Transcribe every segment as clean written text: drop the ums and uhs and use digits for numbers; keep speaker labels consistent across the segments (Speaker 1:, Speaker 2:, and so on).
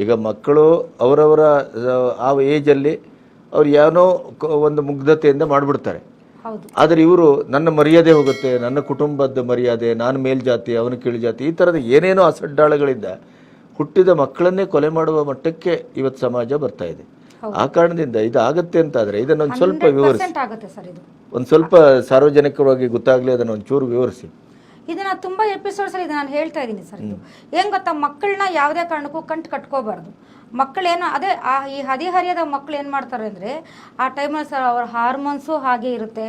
Speaker 1: ಈಗ ಮಕ್ಕಳು ಅವರವರ ಆ ಏಜಲ್ಲಿ ಅವ್ರು ಏನೋ ಒಂದು ಮುಗ್ಧತೆಯಿಂದ ಮಾಡಿಬಿಡ್ತಾರೆ. ಆದರೆ ಇವರು ನನ್ನ ಮರ್ಯಾದೆ ಹೋಗುತ್ತೆ, ನನ್ನ ಕುಟುಂಬದ ಮರ್ಯಾದೆ, ನಾನು ಮೇಲ್ಜಾತಿ ಅವನು ಕೀಳ್ಜಾತಿ, ಈ ಥರದ ಏನೇನೋ ಅಸಡ್ಡಾಳಗಳಿಂದ ಹುಟ್ಟಿದ ಮಕ್ಕಳನ್ನೇ ಕೊಲೆ ಮಾಡುವ ಮಟ್ಟಕ್ಕೆ ಇವತ್ತು ಸಮಾಜ ಬರ್ತಾ ಇದೆ. ಆ ಕಾರಣದಿಂದ ಇದು ಆಗತ್ತೆ ಅಂತಾದರೆ ಇದನ್ನೊಂದು ಸ್ವಲ್ಪ ವಿವರಿಸಿ, ಒಂದು ಸ್ವಲ್ಪ ಸಾರ್ವಜನಿಕವಾಗಿ ಗೊತ್ತಾಗಲಿ, ಅದನ್ನು ಒಂಚೂರು ವಿವರಿಸಿ.
Speaker 2: ಇದನ್ನ ತುಂಬಾ ಎಪಿಸೋಡ್ಸ್ ಅಲ್ಲಿ ನಾನು ಹೇಳ್ತಾ ಇದ್ದೀನಿ ಸರ್. ಇದು ಏನ್ ಗೊತ್ತಾ, ಮಕ್ಕಳನ್ನ ಯಾವುದೇ ಕಾರಣಕ್ಕೂ ಕಟ್ಕೋಬಾರ್ದು. ಮಕ್ಕಳೇನು ಅದೇ ಈ ಹದಿಹರಿಯದ ಮಕ್ಕಳು ಏನು ಮಾಡ್ತಾರೆ ಅಂದರೆ ಆ ಟೈಮಲ್ಲಿ ಸರ್ ಅವ್ರ ಹಾರ್ಮೋನ್ಸು ಹಾಗೆ ಇರುತ್ತೆ,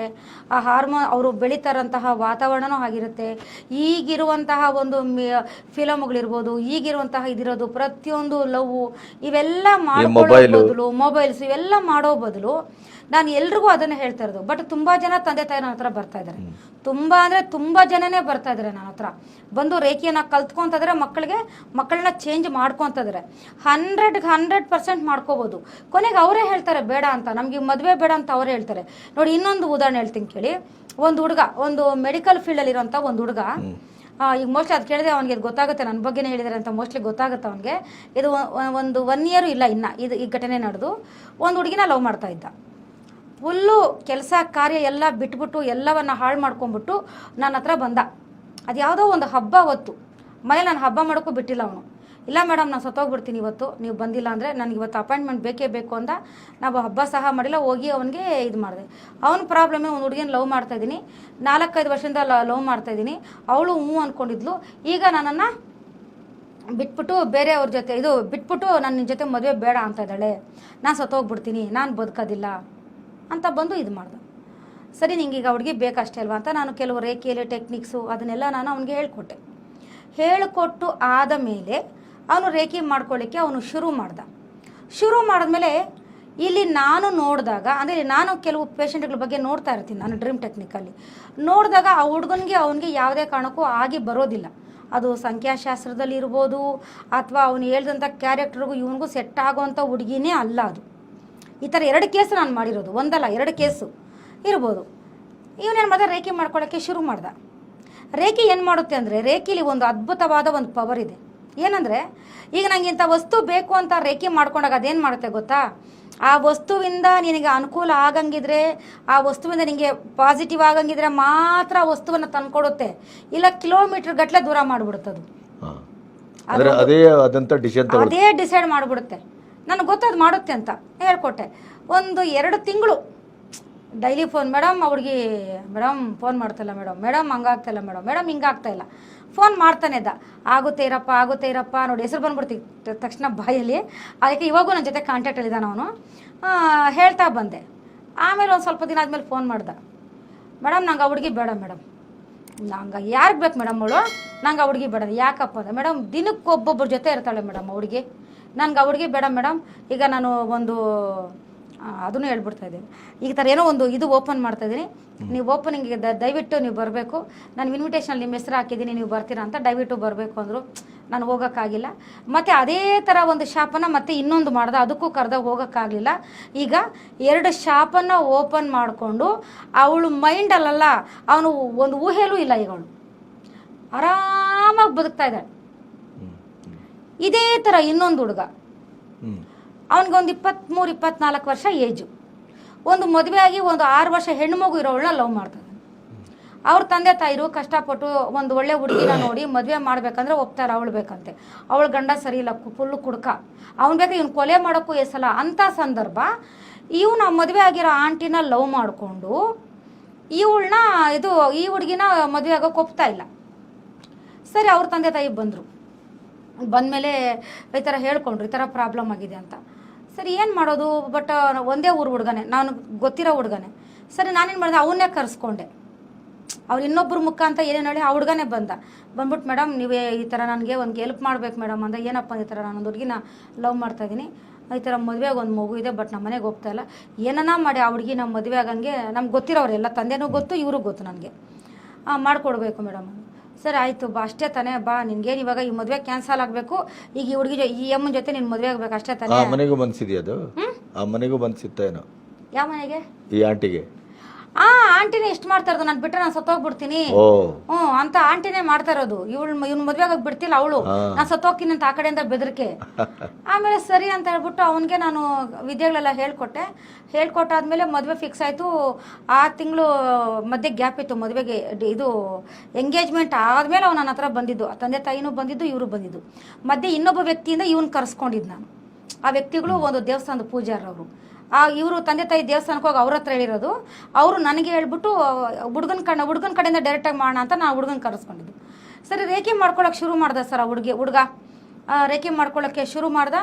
Speaker 2: ಆ ಹಾರ್ಮೋನ್ ಅವರು ಬೆಳೀತಾರಂತಹ ವಾತಾವರಣನೂ ಆಗಿರುತ್ತೆ. ಈಗಿರುವಂತಹ ಒಂದು ಫಿಲಮ್ಗಳಿರ್ಬೋದು, ಈಗಿರುವಂತಹ ಇದಿರೋದು ಪ್ರತಿಯೊಂದು ಲವ್ ಇವೆಲ್ಲ ಮಾಡ್ಕೊಳ್ಳೋ ಬದಲು, ಮೊಬೈಲ್ಸ್ ಇವೆಲ್ಲ ಮಾಡೋ ಬದಲು ನಾನು ಎಲ್ರಿಗೂ ಅದನ್ನು ಹೇಳ್ತಾ ಇರೋದು. ಬಟ್ ತುಂಬ ಜನ ತಂದೆ ತಾಯಿ ನನ್ನ ಹತ್ರ ಬರ್ತಾ ಇದ್ದಾರೆ, ತುಂಬ ಅಂದರೆ ತುಂಬ ಜನನೇ ಬರ್ತಾ ಇದ್ದಾರೆ ನನ್ನ ಹತ್ರ ಬಂದು ರೇಖೆಯನ್ನು ಕಲ್ತ್ಕೊತಾ ಇದ್ದಾರೆ, ಮಕ್ಕಳನ್ನ ಚೇಂಜ್ ಮಾಡ್ಕೊತಾ ಇದ್ದಾರೆ. 100% ಮಾಡ್ಕೋಬೋದು. ಕೊನೆಗೆ ಅವರೇ ಹೇಳ್ತಾರೆ ಬೇಡ ಅಂತ, ನಮಗೆ ಮದುವೆ ಬೇಡ ಅಂತ ಅವರೇ ಹೇಳ್ತಾರೆ. ನೋಡಿ, ಇನ್ನೊಂದು ಉದಾಹರಣೆ ಹೇಳ್ತೀನಿ ಕೇಳಿ. ಒಂದು ಹುಡುಗ, ಒಂದು ಮೆಡಿಕಲ್ ಫೀಲ್ಡಲ್ಲಿ ಇರೋಂಥ ಒಂದು ಹುಡುಗ, ಈಗ ಮೋಸ್ಟ್ಲಿ ಅದು ಕೇಳಿದ್ರೆ ಅವನಿಗೆ ಗೊತ್ತಾಗುತ್ತೆ, ನನ್ನ ಬಗ್ಗೆನೇ ಹೇಳಿದ್ದಾರೆ ಅಂತ ಮೋಸ್ಟ್ಲಿ ಗೊತ್ತಾಗುತ್ತೆ ಅವನಿಗೆ. ಇದು ಒಂದು 1 ಇಯರ್ ಇಲ್ಲ ಇನ್ನು ಈ ಘಟನೆ ನಡೆದು. ಒಂದು ಹುಡುಗಿನ ಲವ್ ಮಾಡ್ತಾ ಇದ್ದ. ಫುಲ್ಲು ಕೆಲಸ ಕಾರ್ಯ ಎಲ್ಲ ಬಿಟ್ಬಿಟ್ಟು ಎಲ್ಲವನ್ನ ಹಾಳು ಮಾಡ್ಕೊಂಡ್ಬಿಟ್ಟು ನನ್ನ ಹತ್ರ ಬಂದ. ಅದು ಯಾವುದೋ ಒಂದು ಹಬ್ಬ ಹೊತ್ತು, ಮನೇಲಿ ನಾನು ಹಬ್ಬ ಮಾಡೋಕ್ಕೂ ಬಿಟ್ಟಿಲ್ಲ ಅವನು. ಇಲ್ಲ ಮೇಡಮ್, ನಾನು ಸತ್ತೋಗ್ಬಿಡ್ತೀನಿ ಇವತ್ತು, ನೀವು ಬಂದಿಲ್ಲ ಅಂದರೆ ನನಗೆ ಇವತ್ತು ಅಪಾಯಿಂಟ್ಮೆಂಟ್ ಬೇಕೇ ಬೇಕು ಅಂತ. ನಾವು ಹಬ್ಬ ಸಹ ಮಾಡಿಲ್ಲ, ಹೋಗಿ ಅವನಿಗೆ ಇದು ಮಾಡಿದೆ. ಅವನ ಪ್ರಾಬ್ಲಮ್, ಒಂದು ಹುಡುಗಿನ ಲವ್ ಮಾಡ್ತಾಯಿದ್ದೀನಿ, 4-5 ವರ್ಷದಿಂದ ಲವ್ ಮಾಡ್ತಾಯಿದ್ದೀನಿ. ಅವಳು ಹ್ಞೂ ಅಂದ್ಕೊಂಡಿದ್ಲು. ಈಗ ನನ್ನನ್ನು ಬಿಟ್ಬಿಟ್ಟು ಬೇರೆಯವ್ರ ಜೊತೆ ಬಿಟ್ಬಿಟ್ಟು ನಾನು ನಿನ್ನ ಜೊತೆ ಮದುವೆ ಬೇಡ ಅಂತ ಇದ್ದಾಳೆ, ನಾನು ಸತ್ತೋಗ್ಬಿಡ್ತೀನಿ, ನಾನು ಬದುಕೋದಿಲ್ಲ ಅಂತ ಬಂದು ಇದು ಮಾಡ್ದೆ. ಸರಿ, ನಿಂಗೆ ಈಗ ಹುಡುಗಿ ಬೇಕಷ್ಟೇ ಅಲ್ವಾ ಅಂತ ನಾನು ಕೆಲವು ರೇಖೆಯಲ್ಲಿ ಟೆಕ್ನಿಕ್ಸು ಅದನ್ನೆಲ್ಲ ನಾನು ಅವನಿಗೆ ಹೇಳಿಕೊಟ್ಟು ಆದ ಮೇಲೆ ಅವನು ರೇಖೆ ಮಾಡ್ಕೊಳ್ಳಿಕ್ಕೆ ಅವನು ಶುರು ಮಾಡಿದ್ಮೇಲೆ ಇಲ್ಲಿ ನಾನು ನೋಡಿದಾಗ, ಅಂದರೆ ನಾನು ಕೆಲವು ಪೇಷಂಟ್ಗಳ ಬಗ್ಗೆ ನೋಡ್ತಾ ಇರ್ತೀನಿ ನಾನು ಡ್ರೀಮ್ ಟೆಕ್ನಿಕಲ್ಲಿ ನೋಡಿದಾಗ, ಆ ಹುಡುಗನಿಗೆ ಅವನಿಗೆ ಯಾವುದೇ ಕಾರಣಕ್ಕೂ ಆಗಿ ಬರೋದಿಲ್ಲ. ಅದು ಸಂಖ್ಯಾಶಾಸ್ತ್ರದಲ್ಲಿ ಇರ್ಬೋದು, ಅಥವಾ ಅವನು ಹೇಳ್ದಂಥ ಕ್ಯಾರೆಕ್ಟರ್ಗೂ ಇವನಿಗೂ ಸೆಟ್ ಆಗೋವಂಥ ಹುಡುಗಿನೇ ಅಲ್ಲ ಅದು. ಈ ಥರ 2 ಕೇಸು ನಾನು ಮಾಡಿರೋದು, ಒಂದಲ್ಲ 2 ಕೇಸು ಇರ್ಬೋದು. ಇವನೇನು ಮಾಡಿದ, ರೇಖೆ ಮಾಡ್ಕೊಳ್ಳೋಕ್ಕೆ ಶುರು ಮಾಡ್ದ. ರೇಖೆ ಏನು ಮಾಡುತ್ತೆ ಅಂದರೆ, ರೇಖೆಲಿ ಒಂದು ಅದ್ಭುತವಾದ ಒಂದು ಪವರ್ ಇದೆ. ಏನಂದರೆ, ಈಗ ನನಗೆ ಇಂಥ ವಸ್ತು ಬೇಕು ಅಂತ ರೇಖೆ ಮಾಡ್ಕೊಂಡಾಗ ಅದೇನು ಮಾಡುತ್ತೆ ಗೊತ್ತಾ, ಆ ವಸ್ತುವಿಂದ ನಿನಗೆ ಅನುಕೂಲ ಆಗಂಗಿದ್ರೆ, ಆ ವಸ್ತುವಿಂದ ನಿನಗೆ ಪಾಸಿಟಿವ್ ಆಗಂಗಿದ್ರೆ ಮಾತ್ರ ಆ ವಸ್ತುವನ್ನು ತಂದ್ಕೊಡುತ್ತೆ, ಇಲ್ಲ ಕಿಲೋಮೀಟರ್ ಗಟ್ಟಲೆ ದೂರ ಮಾಡಿಬಿಡುತ್ತದು. ಅದೇ ಡಿಸೈಡ್ ಮಾಡಿಬಿಡುತ್ತೆ. ನನಗೆ ಗೊತ್ತದು ಮಾಡುತ್ತೆ ಅಂತ ಹೇಳ್ಕೊಟ್ಟೆ. ಒಂದು 2 ತಿಂಗಳು ಡೈಲಿ ಫೋನ್, ಮೇಡಮ್ ಹುಡುಗಿ ಮೇಡಮ್ ಫೋನ್ ಮಾಡ್ತಾಯಿಲ್ಲ ಮೇಡಮ್, ಮೇಡಮ್ ಹಂಗಾಗ್ತಾಯಿಲ್ಲ ಮೇಡಮ್, ಮೇಡಮ್ ಹಿಂಗಾಗ್ತಾಯಿಲ್ಲ, ಫೋನ್ ಮಾಡ್ತಾನೆ ಇದ್ದ. ಆಗುತ್ತೆ ಇರಪ್ಪ ನೋಡಿ, ಹೆಸರು ಬಂದ್ಬಿಡ್ತೀವಿ ತಕ್ಷಣ ಬಾಯಲ್ಲಿ. ಅದಕ್ಕೆ ಇವಾಗೂ ನನ್ನ ಜೊತೆ ಕಾಂಟ್ಯಾಕ್ಟಲ್ಲಿದ್ದಾನೆ ಅವನು. ಹೇಳ್ತಾ ಬಂದೆ. ಆಮೇಲೆ ಒಂದು ಸ್ವಲ್ಪ ದಿನ ಆದಮೇಲೆ ಫೋನ್ ಮಾಡ್ದೆ, ಮೇಡಮ್ ನಂಗೆ ಆ ಹುಡುಗಿ ಬೇಡ ಮೇಡಮ್. ನಂಗೆ ಯಾರಿಗೆ ಬೇಕು ಮೇಡಮ್ ಅವಳು, ನಂಗೆ ಆ ಹುಡುಗಿ ಬೇಡ. ಯಾಕಪ್ಪ ಅದ ಮೇಡಮ್, ದಿನಕ್ಕೆ ಒಬ್ಬೊಬ್ಬರ ಜೊತೆ ಇರ್ತಾಳೆ ಮೇಡಮ್ ಆ ಹುಡುಗಿ, ನನಗೆ ಆ ಹುಡುಗಿ ಬೇಡ ಮೇಡಮ್. ಈಗ ನಾನು ಒಂದು ಅದನ್ನು ಹೇಳ್ಬಿಡ್ತಾ ಇದ್ದೀನಿ, ಈ ಥರ ಏನೋ ಒಂದು ಇದು ಓಪನ್ ಮಾಡ್ತಾಯಿದ್ದೀನಿ, ನೀವು ಓಪನಿಂಗಿಗೆ ದಯವಿಟ್ಟು ನೀವು ಬರಬೇಕು, ನಾನು ಇನ್ವಿಟೇಷನಲ್ಲಿ ನಿಮ್ಮ ಹೆಸರು ಹಾಕಿದ್ದೀನಿ, ನೀವು ಬರ್ತೀರಾ ಅಂತ ದಯವಿಟ್ಟು ಬರಬೇಕು ಅಂದರು. ನಾನು ಹೋಗೋಕ್ಕಾಗಿಲ್ಲ. ಮತ್ತು ಅದೇ ಥರ ಒಂದು ಶಾಪನ್ನು ಮತ್ತೆ ಇನ್ನೊಂದು ಮಾಡ್ದೆ, ಅದಕ್ಕೂ ಕರೆದ ಹೋಗೋಕ್ಕಾಗಲಿಲ್ಲ. ಈಗ 2 ಶಾಪನ್ನು ಓಪನ್ ಮಾಡಿಕೊಂಡು ಅವಳು ಮೈಂಡಲ್ಲ, ಅವನು ಒಂದು ಊಹೆಲೂ ಇಲ್ಲ, ಈಗ ಅವಳು ಆರಾಮಾಗಿ ಬದುಕ್ತಾ ಇದ್ದಾಳೆ. ಇದೇ ಥರ ಇನ್ನೊಂದು ಹುಡುಗ, ಅವನಿಗೊಂದು 23-24 ವರ್ಷ ಏಜು, ಒಂದು ಮದುವೆ ಆಗಿ ಒಂದು 6 ವರ್ಷ ಹೆಣ್ಣು ಮಗು ಇರೋಳನ್ನ ಲವ್ ಮಾಡ್ತಾನೆ. ಅವ್ರ ತಂದೆ ತಾಯಿರು ಕಷ್ಟಪಟ್ಟು ಒಂದು ಒಳ್ಳೆ ಹುಡುಗಿನ ನೋಡಿ ಮದುವೆ ಮಾಡ್ಬೇಕಂದ್ರೆ ಒಪ್ತಾರೆ, ಅವಳು ಬೇಕಂತೆ. ಅವಳು ಗಂಡ ಸರಿ ಇಲ್ಲ, ಫುಲ್ಲು ಕುಡ್ಕ, ಅವ್ನು ಬೇಕಾ ಇವ್ನು ಕೊಲೆ ಮಾಡೋಕ್ಕೂ ಎಸಲ್ಲ. ಅಂಥ ಸಂದರ್ಭ ಇವನು ಮದುವೆ ಆಗಿರೋ ಆಂಟಿನ ಲವ್ ಮಾಡಿಕೊಂಡು ಇವಳನ್ನ ಈ ಹುಡುಗಿನ ಮದುವೆ ಆಗೋಕೆ ಒಪ್ತಾ ಇಲ್ಲ. ಸರಿ, ಅವ್ರ ತಂದೆ ತಾಯಿ ಬಂದಮೇಲೆ ಈ ಥರ ಹೇಳ್ಕೊಂಡ್ರು, ಈ ಥರ ಪ್ರಾಬ್ಲಮ್ ಆಗಿದೆ ಅಂತ. ಸರಿ, ಏನು ಮಾಡೋದು, ಬಟ್ ಒಂದೇ ಊರು ಹುಡುಗನೇ, ನಾನು ಗೊತ್ತಿರೋ ಹುಡುಗನೇ. ಸರಿ, ನಾನೇನು ಮಾಡಿದೆ, ಅವನ್ನೇ ಕರೆಸ್ಕೊಂಡೆ. ಅವ್ರು ಇನ್ನೊಬ್ಬರು ಮುಖ ಅಂತ ಏನೇನು ಹೇಳಿ ಆ ಹುಡುಗನೇ ಬಂದ್ಬಿಟ್ಟು, ಮೇಡಮ್ ನೀವೇ ಈ ಥರ ನನಗೆ ಒಂದು ಹೆಲ್ಪ್ ಮಾಡ್ಬೇಕು ಮೇಡಮ್ ಅಂದ. ಏನಪ್ಪ ಈ ಥರ ನಾನೊಂದು ಹುಡುಗಿನ ಲವ್ ಮಾಡ್ತಾಯಿದ್ದೀನಿ, ಈ ಥರ ಮದುವೆಗೆ ಒಂದು ಮಗು ಇದೆ, ಬಟ್ ನಮ್ಮ ಮನೆಗೆ ಹೋಗ್ತಾ ಇಲ್ಲ, ಏನನ್ನ ಮಾಡಿ ಆ ಹುಡುಗಿ ನಮ್ಮ ಮದುವೆ ಆಗಂಗೆ ನಮ್ಗೆ ಗೊತ್ತಿರೋರೆಲ್ಲ, ತಂದೆನೂ ಗೊತ್ತು ಇವರು ಗೊತ್ತು ನನಗೆ, ಮಾಡಿಕೊಡ್ಬೇಕು ಮೇಡಮ್. ಸರಿ ಆಯಿತು ಬಾ, ಅಷ್ಟೇ ತಾನೇ ಬಾ, ನಿನ್ಗೇನು ಇವಾಗ ಈ ಮದುವೆ ಕ್ಯಾನ್ಸಲ್ ಆಗಬೇಕು, ಈಗ ಈ ಹುಡುಗಿ ಈ ಅಮ್ಮನ ಜೊತೆ ನಿನ್ನ ಮದುವೆ ಆಗಬೇಕು ಅಷ್ಟೇ ತಾನೇ.
Speaker 1: ಮನೆಗೂ ಬಂದಿದೆಯಾ ಅದು? ಆ ಮನೆಗೂ ಬಂದಿತ್ತೇನೋ?
Speaker 2: ಯಾವ ಮನೆಗೆ?
Speaker 1: ಈ ಆಂಟಿಗೆ.
Speaker 2: ಆಂಟಿನೇ ಇಷ್ಟು ಮಾಡ್ತಾ ಇರೋದು, ನಾನು ಬಿಟ್ಟರೆ ನಾನು ಸತ್ತೋಗ್ಬಿಡ್ತೀನಿ
Speaker 1: ಓ
Speaker 2: ಅಂತ ಆಂಟಿನೇ ಮಾಡ್ತಾ ಇರೋದು. ಇವ್ನ ಮದುವೆ ಆಗೋಕೆ ಬಿಡ್ತಿಲ್ಲ ಅವಳು, ನಾನು ಸತ್ತೋಗ್ತೀನಿ ಅಂತ ಆ ಕಡೆಯಿಂದ ಬೆದರಿಕೆ. ಆಮೇಲೆ ಸರಿ ಅಂತ ಹೇಳ್ಬಿಟ್ಟು ಅವನಿಗೆ ನಾನು ವಿದ್ಯೆಗಳೆಲ್ಲ ಹೇಳ್ಕೊಟ್ಟಾದ್ಮೇಲೆ ಮದುವೆ ಫಿಕ್ಸ್ ಆಯಿತು. ಆ ತಿಂಗಳು ಮಧ್ಯೆ ಗ್ಯಾಪ್ ಇತ್ತು ಮದುವೆಗೆ. ಇದು ಎಂಗೇಜ್ಮೆಂಟ್ ಆದಮೇಲೆ ಅವ್ನು ನನ್ನ ಹತ್ರ ಬಂದಿದ್ದು, ತಂದೆ ತಾಯಿನೂ ಬಂದಿದ್ದು, ಇವರು ಬಂದಿದ್ದು. ಮಧ್ಯೆ ಇನ್ನೊಬ್ಬ ವ್ಯಕ್ತಿಯಿಂದ ಇವನು ಕರೆಸ್ಕೊಂಡಿದ್ದು ನಾನು. ಆ ವ್ಯಕ್ತಿಗಳು ಒಂದು ದೇವಸ್ಥಾನದ ಪೂಜಾರವರು. ಇವರು ತಂದೆ ತಾಯಿ ದೇವಸ್ಥಾನಕ್ಕೆ ಹೋಗಿ ಅವ್ರ ಹತ್ರ ಹೇಳಿರೋದು. ಅವರು ನನಗೆ ಹೇಳ್ಬಿಟ್ಟು ಹುಡುಗನ ಕಡೆಯಿಂದ ಡೈರೆಕ್ಟಾಗಿ ಮಾಡೋಣ ಅಂತ ನಾನು ಹುಡುಗನ ಕರೆಸ್ಕೊಂಡಿದ್ದು. ಸರಿ ರೇಖೆ ಮಾಡ್ಕೊಳಕ್ಕೆ ಶುರು ಮಾಡ್ದೆ ಸರ್. ಆ ಹುಡುಗ ರೇಖೆ ಮಾಡ್ಕೊಳ್ಳೋಕ್ಕೆ ಶುರು ಮಾಡ್ದೆ.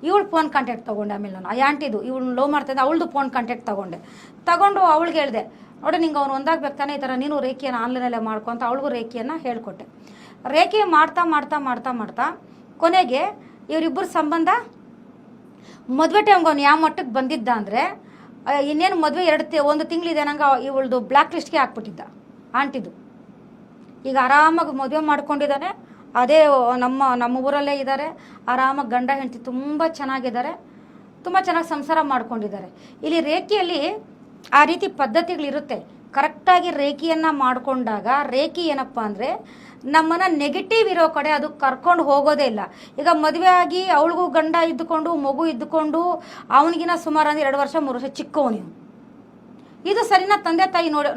Speaker 2: ಇವಳು ಫೋನ್ ಕಾಂಟ್ಯಾಕ್ಟ್ ತೊಗೊಂಡೆ. ಆಮೇಲೆ ನಾನು ಆ ಆಂಟಿದು ಇವಳು ಲವ್ ಮಾಡ್ತಾಯಿದ್ದೆ, ಅವಳದು ಫೋನ್ ಕಾಂಟ್ಯಾಕ್ಟ್ ತಗೊಂಡು ಅವಳಿಗೆ ಹೇಳಿದೆ, ನೋಡಿ ನಿಂಗೆ ಅವ್ನು ಒಂದಾಗಬೇಕು ತಾನೆ, ಈ ಥರ ನೀನು ರೇಖೆಯನ್ನು ಆನ್ಲೈನಲ್ಲೇ ಮಾಡ್ಕೊ ಅಂತ ಅವಳಿಗೂ ರೇಖೆಯನ್ನು ಹೇಳ್ಕೊಟ್ಟೆ. ರೇಖೆ ಮಾಡ್ತಾ ಕೊನೆಗೆ ಇವರಿಬ್ಬರ ಸಂಬಂಧ ಮದುವೆ ಟೈಮ್ಗೆ ಅವ್ನು ಯಾವ ಮಟ್ಟಕ್ಕೆ ಬಂದಿದ್ದ ಅಂದರೆ, ಇನ್ನೇನು ಮದುವೆ 1 ತಿಂಗಳಿದೆ ನಂಗೆ ಇವಳ್ದು ಬ್ಲ್ಯಾಕ್ ಲಿಸ್ಟ್ಗೆ ಹಾಕ್ಬಿಟ್ಟಿದ್ದ ಆಂಟಿದು. ಈಗ ಆರಾಮಾಗಿ ಮದುವೆ ಮಾಡ್ಕೊಂಡಿದ್ದಾನೆ, ಅದೇ ನಮ್ಮ ಊರಲ್ಲೇ ಇದ್ದಾರೆ. ಆರಾಮಾಗಿ ಗಂಡ ಹೆಂಡತಿ ತುಂಬ ಚೆನ್ನಾಗಿದ್ದಾರೆ, ತುಂಬ ಚೆನ್ನಾಗಿ ಸಂಸಾರ ಮಾಡ್ಕೊಂಡಿದ್ದಾರೆ. ಇಲ್ಲಿ ರೇಖೆಯಲ್ಲಿ ಆ ರೀತಿ ಪದ್ಧತಿಗಳಿರುತ್ತೆ. ಕರೆಕ್ಟಾಗಿ ರೇಖೆಯನ್ನು ಮಾಡಿಕೊಂಡಾಗ ರೇಖೆ ಏನಪ್ಪ ಅಂದರೆ ನಮ್ಮನ್ನು ನೆಗೆಟಿವ್ ಇರೋ ಕಡೆ ಅದು ಕರ್ಕೊಂಡು ಹೋಗೋದೇ ಇಲ್ಲ. ಈಗ ಮದುವೆ ಆಗಿ ಅವಳಿಗೂ ಗಂಡ ಇದ್ದುಕೊಂಡು ಮಗು ಇದ್ದುಕೊಂಡು ಅವನಿಗಿನ ಸುಮಾರು 2 ವರ್ಷ 3 ವರ್ಷ ಚಿಕ್ಕವನು. ಇದು ಸರಿನಾ? ತಂದೆ ತಾಯಿ ನೋಡಿ